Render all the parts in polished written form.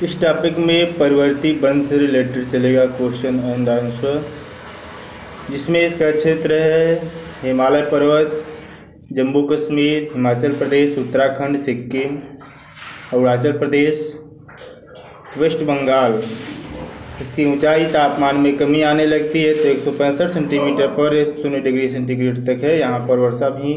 इस टॉपिक में परवर्ती वन से रिलेटेड चलेगा क्वेश्चन एंड आंसर, जिसमें इसका क्षेत्र है हिमालय पर्वत, जम्मू कश्मीर, हिमाचल प्रदेश, उत्तराखंड, सिक्किम, अरुणाचल प्रदेश, वेस्ट बंगाल। इसकी ऊंचाई तापमान में कमी आने लगती है तो 165 सेंटीमीटर पर 0 डिग्री सेंटीग्रेड तक है। यहाँ पर वर्षा भी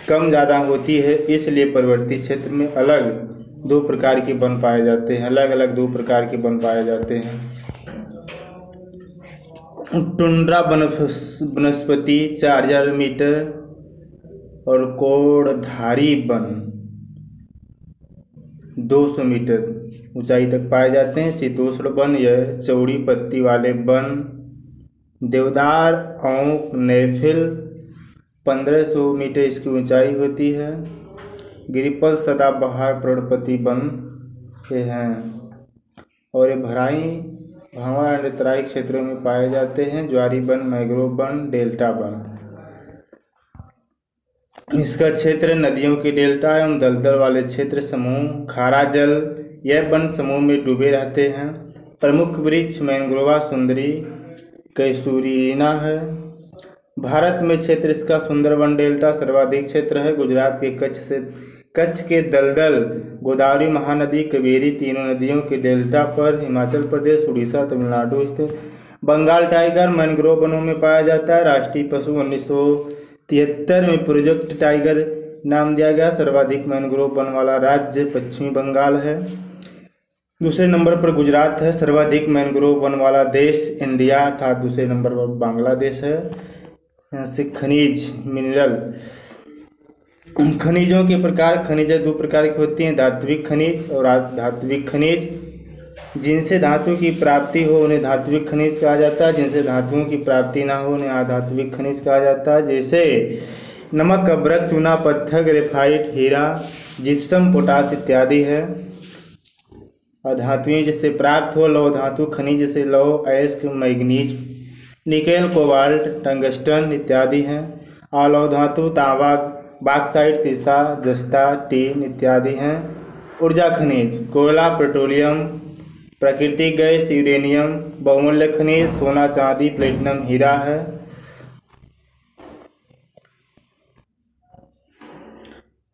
कम ज़्यादा होती है, इसलिए पर्वतीय क्षेत्र में अलग दो प्रकार के वन पाए जाते हैं, अलग अलग दो प्रकार के वन पाए जाते हैं। टुंड्रा वनस्पति 4000 मीटर और कोड़धारी वन 200 मीटर ऊंचाई तक पाए जाते हैं। शीतोष्ण वन यह चौड़ी पत्ती वाले वन, देवदार, औंक, नेफिल 1500 मीटर इसकी ऊंचाई होती है। गिरिपल सदाबहार पर्णपाती वन ये हैं और ये भांवर और तराई क्षेत्रों में पाए जाते हैं। ज्वारी one, mangrove one, delta one. इसका क्षेत्र नदियों के डेल्टा एवं दलदल वाले क्षेत्र समूह, खारा जल यह वन समूह में डूबे रहते हैं। प्रमुख वृक्ष मैंग्रोवा सुंदरी कैसूरीना है। भारत में क्षेत्र इसका सुंदरवन डेल्टा सर्वाधिक क्षेत्र है। गुजरात के कच्छ के दलदल, गोदावरी महानदी, कावेरी तीनों नदियों के डेल्टा पर, हिमाचल प्रदेश, उड़ीसा, तमिलनाडु स्थित। बंगाल टाइगर मैंग्रोव वनों में पाया जाता है। राष्ट्रीय पशु 1973 में प्रोजेक्ट टाइगर नाम दिया गया। सर्वाधिक मैंग्रोव वन वाला राज्य पश्चिमी बंगाल है। दूसरे नंबर पर गुजरात है। सर्वाधिक मैंग्रोव वन वाला देश इंडिया अर्थात दूसरे नंबर पर बांग्लादेश है। यहाँ से खनिज मिनरल, खनिजों के प्रकार, खनिज दो प्रकार की होती हैं, धात्विक खनिज और अधात्विक खनिज। जिनसे धातु की प्राप्ति हो उन्हें धात्विक खनिज कहा जाता है, जिनसे धातुओं की प्राप्ति ना हो उन्हें अधात्विक खनिज कहा जाता है। जैसे नमक, अभ्रक, चूना पत्थर, ग्रेफाइट, हीरा, जिप्सम, पोटास इत्यादि है। अधातुएं जिससे प्राप्त हो लौह धातु खनिज जैसे लौह, अयस्क, मैग्नीज, निकेल, कोबाल्ट, टंगस्टन इत्यादि हैं। अलौह धातु तांबा, बॉक्साइट, सीसा, जस्ता, टीन इत्यादि हैं। ऊर्जा खनिज कोयला, पेट्रोलियम, प्राकृतिक गैस, यूरेनियम। बहुमूल्य खनिज सोना, चांदी, प्लेटिनम, हीरा है।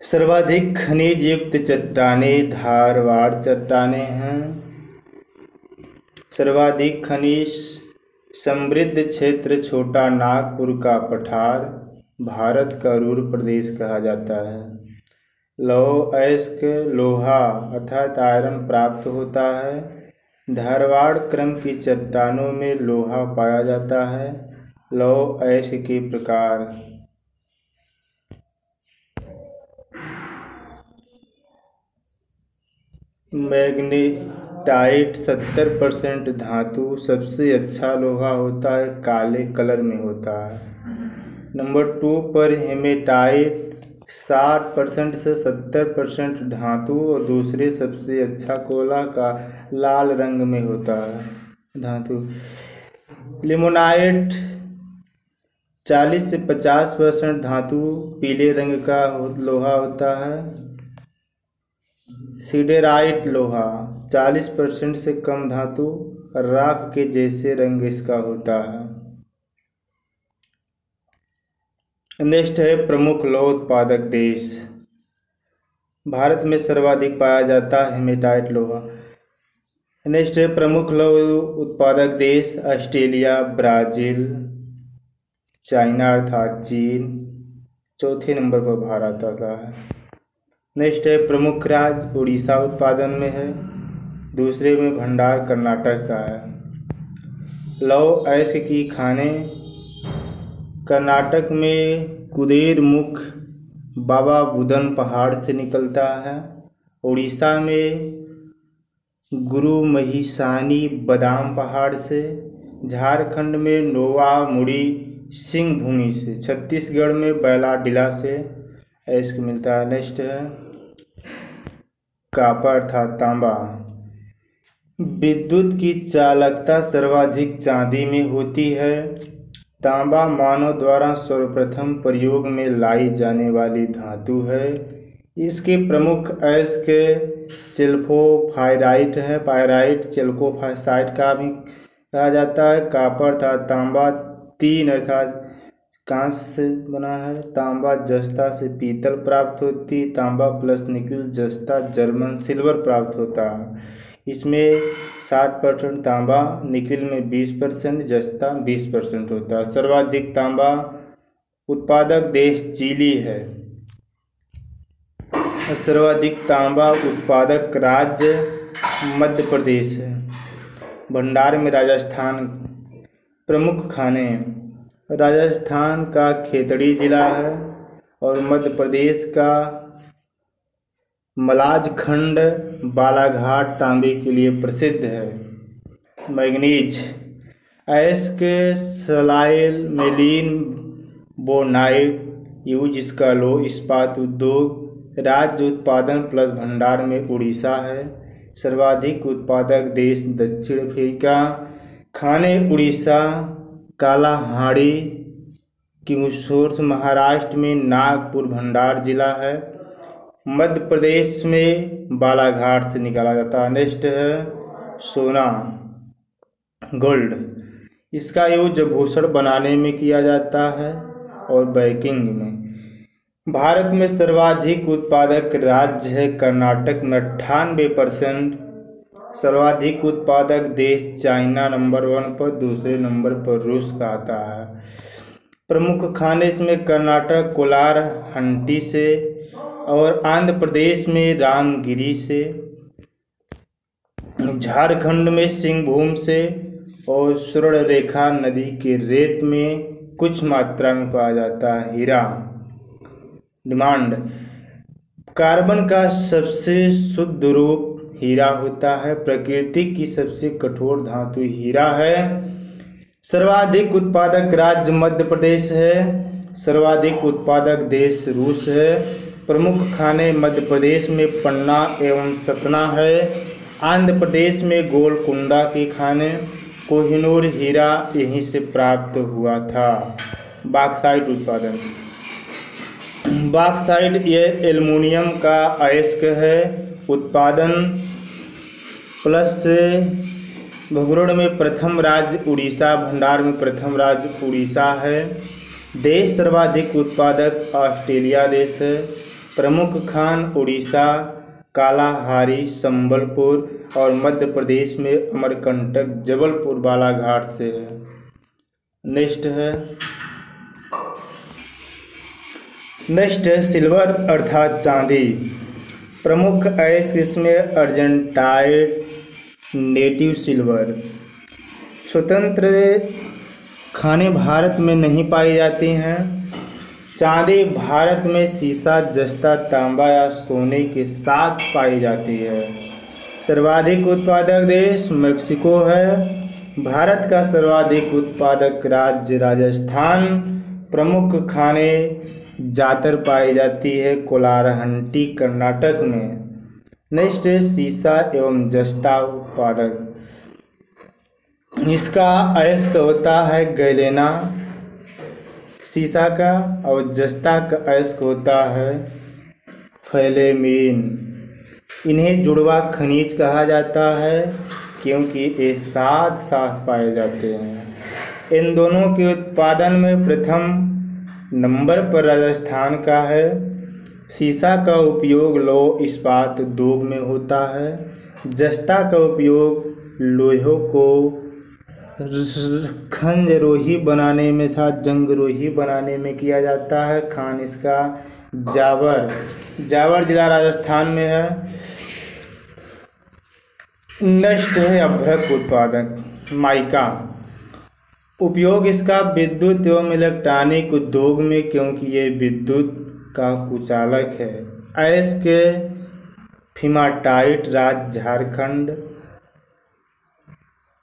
सर्वाधिक खनिज युक्त चट्टानें धारवाड़ चट्टानें हैं। सर्वाधिक खनिज समृद्ध क्षेत्र छोटा नागपुर का पठार भारत का रूर प्रदेश कहा जाता है। लौह अयस्क लोहा अर्थात आयरन प्राप्त होता है। धारवाड़ क्रम की चट्टानों में लोहा पाया जाता है। लौह अयस्क के प्रकार मैग्नेटाइट 70% धातु, सबसे अच्छा लोहा होता है, काले कलर में होता है। नंबर 2 पर हेमेटाइट 60% से 70% धातु और दूसरे सबसे अच्छा कोयला का लाल रंग में होता है धातु। लिमोनाइट 40 से 50% धातु, पीले रंग का लोहा होता है। सिडेराइट लोहा 40% से कम धातु, राख के जैसे रंग इसका होता है। नेक्स्ट है प्रमुख लौह उत्पादक देश। भारत में सर्वाधिक पाया जाता है हेमेटाइट लोहा। नेक्स्ट है प्रमुख लौह उत्पादक देश ऑस्ट्रेलिया, ब्राज़ील, चाइना अर्थात चीन। चौथे नंबर पर भारत आता है। नेक्स्ट है प्रमुख राज्य उड़ीसा उत्पादन में है। दूसरे में भंडार कर्नाटक का है। लौह अयस्क की खानें कर्नाटक में कुदेरमुख बाबा बुदन पहाड़ से निकलता है। उड़ीसा में गुरु महिसानी बादाम पहाड़ से। झारखंड में नोवा मुड़ी सिंह भूमि से। छत्तीसगढ़ में बैलाडीला से अयस्क मिलता है। नेक्स्ट है कॉपर अर्थात तांबा। विद्युत की चालकता सर्वाधिक चांदी में होती है। तांबा मानव द्वारा सर्वप्रथम प्रयोग में लाई जाने वाली धातु है। इसके प्रमुख अयस्क चेल्कोफाइराइट है, पायराइट, चेल्कोफासाइट का भी कहा जाता है। कापर तथा तांबा, तीन अर्थात कांस्य से बना है। तांबा जस्ता से पीतल प्राप्त होती, तांबा प्लस निकिल जस्ता जर्मन सिल्वर प्राप्त होता है। इसमें 60% तांबा, निकिल में 20%, जस्ता 20% होता है। सर्वाधिक तांबा उत्पादक देश चिली है। सर्वाधिक तांबा उत्पादक राज्य मध्य प्रदेश है। भंडार में राजस्थान। प्रमुख खाने, राजस्थान का खेतड़ी जिला है और मध्य प्रदेश का मलाज खंड बालाघाट तांबे के लिए प्रसिद्ध है। मैग्नीज, अयस्क सलाइल मेलिन बोनाइट यूज इसका लो इस्पात उद्योग। राज्य उत्पादन प्लस भंडार में उड़ीसा है। सर्वाधिक उत्पादक देश दक्षिण अफ्रीका। खाने उड़ीसा कालाहांडी की सोर्स महाराष्ट्र में नागपुर भंडार जिला है। मध्य प्रदेश में बालाघाट से निकाला जाता है। नेक्स्ट है सोना, गोल्ड। इसका यूज भूषण बनाने में किया जाता है और बैंकिंग में। भारत में सर्वाधिक उत्पादक राज्य है कर्नाटक में 98%। सर्वाधिक उत्पादक देश चाइना नंबर 1 पर, दूसरे नंबर पर रूस का आता है। प्रमुख खाने इसमें कर्नाटक कोलार हंटी से और आंध्र प्रदेश में रामगिरी से, झारखंड में सिंहभूम से और स्वर्णरेखा नदी के रेत में कुछ मात्रा में पाया जाता है। हीरा। डिमांड, कार्बन का सबसे शुद्ध रूप हीरा होता है। प्रकृति की सबसे कठोर धातु हीरा है। सर्वाधिक उत्पादक राज्य मध्य प्रदेश है। सर्वाधिक उत्पादक देश रूस है। प्रमुख खाने मध्य प्रदेश में पन्ना एवं सतना है। आंध्र प्रदेश में गोलकुंडा के खाने। कोहिनूर हीरा यहीं से प्राप्त हुआ था। बॉक्साइट उत्पादन, बॉक्साइट यह एल्युमिनियम का अयस्क है। उत्पादन प्लस भूगोल में प्रथम राज्य उड़ीसा, भंडार में प्रथम राज्य उड़ीसा है। देश सर्वाधिक उत्पादक ऑस्ट्रेलिया देश है। प्रमुख खान उड़ीसा कालाहारी, संबलपुर और मध्य प्रदेश में अमरकंटक, जबलपुर, बालाघाट से है। नेक्स्ट है सिल्वर अर्थात चांदी। प्रमुख अयस्क इसमें अर्जेंटाइट, नेटिव सिल्वर। स्वतंत्र खाने भारत में नहीं पाई जाती हैं। चांदी भारत में सीसा, जस्ता, तांबा या सोने के साथ पाई जाती है। सर्वाधिक उत्पादक देश मेक्सिको है। भारत का सर्वाधिक उत्पादक राज्य राजस्थान। प्रमुख खाने जातर पाई जाती है कोलारहंटी कर्नाटक में। नेक्स्ट है सीसा एवं जस्ता उत्पादक। इसका अयस्क होता है गैलेना सीसा का और जस्ता का अयस्क होता है फैलेमीन। इन्हें जुड़वा खनिज कहा जाता है क्योंकि ये साथ साथ पाए जाते हैं। इन दोनों के उत्पादन में प्रथम नंबर पर राजस्थान का है। सीसा का उपयोग लौह इस्पात उद्योग में होता है। जस्ता का उपयोग लोहों को खंजरोही बनाने में साथ जंगरोही बनाने में किया जाता है। खान इसका जावर, जावर जिला राजस्थान में है। नेक्स्ट है अभ्रक उत्पादक माइका। उपयोग इसका विद्युत एवं इलेक्ट्रॉनिक उद्योग में क्योंकि ये विद्युत का कुचालक है। अयस्क फीमाटाइट राज्य झारखंड।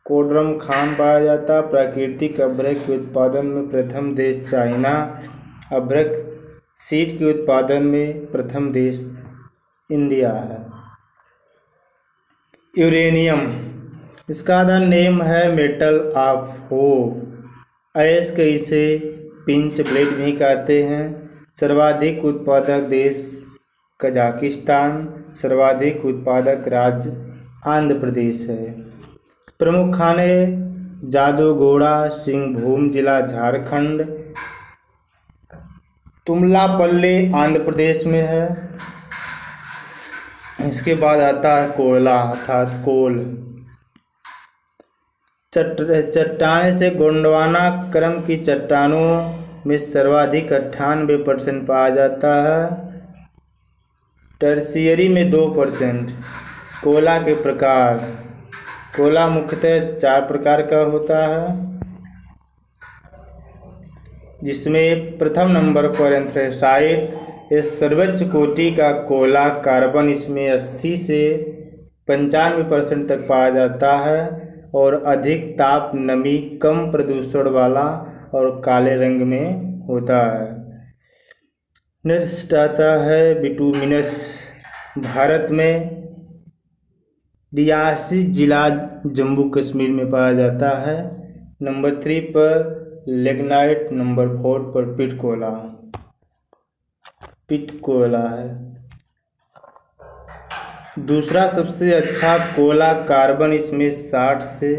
कोडरम खान पाया जाता। प्राकृतिक अभ्रक के उत्पादन में प्रथम देश चाइना। अभ्रक सीड के उत्पादन में प्रथम देश इंडिया है। यूरेनियम, इसका द नेम है मेटल ऑफ होप। अयस्क इसे पिंच ब्लेड भी कहते हैं। सर्वाधिक उत्पादक देश कजाकिस्तान। सर्वाधिक उत्पादक राज्य आंध्र प्रदेश है। प्रमुख खाने जादूगोड़ा सिंहभूम जिला झारखंड। तुमलापल्ली आंध्र प्रदेश में है। इसके बाद आता है कोयला अर्थात कोल। चट्टाने से गोंडवाना क्रम की चट्टानों में सर्वाधिक 98% पाया जाता है। टर्शियरी में 2%। कोयला के प्रकार, कोयला मुख्यतः 4 प्रकार का होता है, जिसमें प्रथम नंबर पर एंथ्रेसाइट, इस सर्वोच्च कोटि का कोयला कार्बन इसमें 80 से 95% तक पाया जाता है और अधिक ताप, नमी, कम प्रदूषण वाला और काले रंग में होता है। नेक्स्ट आता है बिटुमिनस। भारत में रियासी जिला जम्मू कश्मीर में पाया जाता है। नंबर 3 पर लिग्नाइट, नंबर 4 पर पिट कोयला है। दूसरा सबसे अच्छा कोयला कार्बन, इसमें 60 से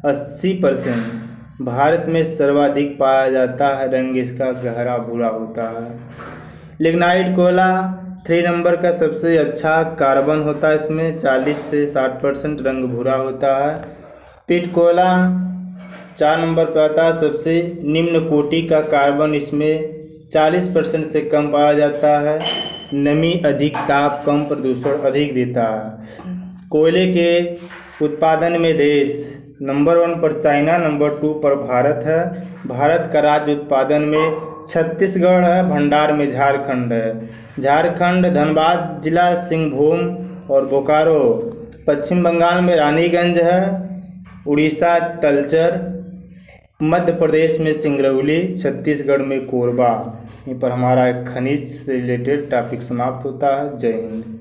80%। भारत में सर्वाधिक पाया जाता है, रंग इसका गहरा भूरा होता है। लिग्नाइट कोयला 3 नंबर का सबसे अच्छा कार्बन होता है, इसमें 40 से 60%, रंग भूरा होता है। पिट कोयला 4 नंबर पर आता है, सबसे निम्न कोटि का कार्बन, इसमें 40% से कम पाया जाता है। नमी अधिक, ताप कम, प्रदूषण अधिक देता है। कोयले के उत्पादन में देश नंबर 1 पर चाइना, नंबर 2 पर भारत है। भारत का राज्य उत्पादन में छत्तीसगढ़ है, भंडार में झारखंड है। झारखंड धनबाद जिला सिंहभूम और बोकारो। पश्चिम बंगाल में रानीगंज है। उड़ीसा तलचर। मध्य प्रदेश में सिंगरौली। छत्तीसगढ़ में कोरबा। यहीं पर हमारा खनिज से रिलेटेड टॉपिक समाप्त होता है। जय हिंद।